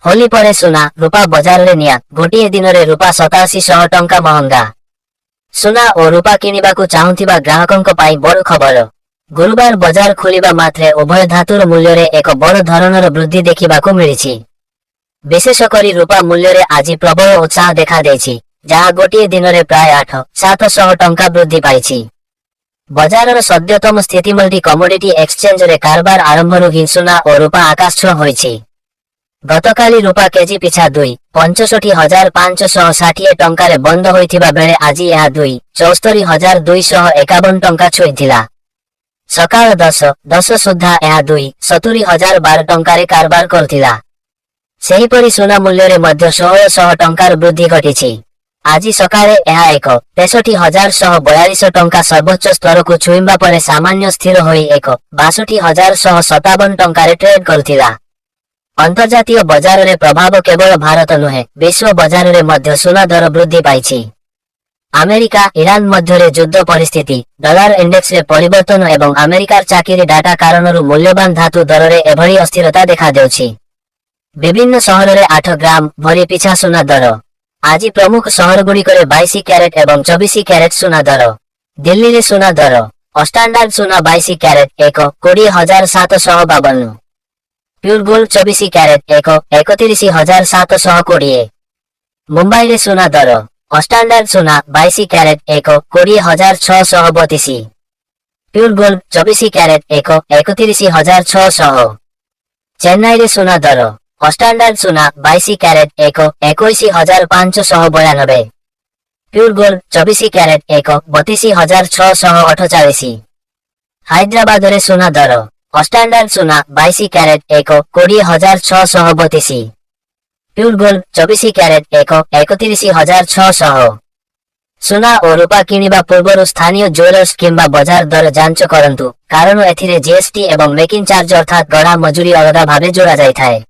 होली परे सुना रूपा बजार रे निया गोटे दिन रे रूपा 8700 टंका महंगा। सुना और रूपा किनिबाकू चाहुथिबा ग्राहकंक पाई बड़ खबर। गुरुवार बजार खोलिबा मात्रे उभय धातुर मूल्य रे एक बड़ धरणर वृद्धि देखिबाकू मिलिछि। विशेषकरी रूपा मूल्य रे आज प्रबल उत्साह देखा देछि, जहा गोटे दिन रे प्राय 8,700 टंका वृद्धि पाइछि। बजारर सद्यतम स्थिति मल्टी कमोडिटी एक्सचेंज रे कारबार आरंभरु ही सुना और रूपा आकाशछुआ होइछि। गतकाली रूपा केजी पिछा 2,65,560 टंकार बंद होइथिबा बेले आज यह 2,74,251 टंका छुईथिला। सकाळ 10 सुद्धा यह 2,70,012 टंकार कारबार करथिला। सेहीपरि सोना मूल्य रे मध्य 1,600 टंकार वृद्धि घटिछि। आज सकाळे यह 63,142 टंका सर्वोच्च स्तर को छुईबा परे सामान्य स्थिर होई 62,157 टंकार ट्रेड करथिला। अंतर्जातीय बजार रे प्रभाव केवल भारत नुहे, विश्व बजार रे मध्य सोना दर वृद्धि पाइछि। अमेरिका ईरान मध्य रे युद्ध परिस्थिति, डॉलर इंडेक्स रे परिवर्तन एवं अमेरिकार चाकरी डाटा कारणरु मूल्यवान धातु दर रे एभଳି अस्थिरता देखा देउछि। विभिन्न शहर रे 8 ग्राम भरी पिछा सोना दर। आज प्रमुख शहर गुड़िक 22 कैरेट एवं 24 कैरेट सोना दर। दिल्ली रे सोना दर स्टैंडर्ड सोना 22 carat 1,20,752। Pure gold 24 carat 31,720। Mumbai रे सोना दर स्टैंडर्ड सोना 22 carat 1,20,632। Pure gold 24 carat 31,600। Chennai रे सोना दर स्टैंडर्ड सोना 22 carat 21,592। Pure gold 24 carat 32,648। Hyderabad रे सोना दर स्टैंडर्ड सोना 22 कैरेट 1,20,632। Pure gold 24 carat 31,600। सोना और रूपा किनिबा पूर्व स्थानीय ज्वेलर्स किंबा बजार दर जांच करंतु, कारण एथिरे जीएसटी एवं मेकिंग चार्ज अर्थात गड़ा मजूरी अलगा भावे जोड़ा जाय थाए।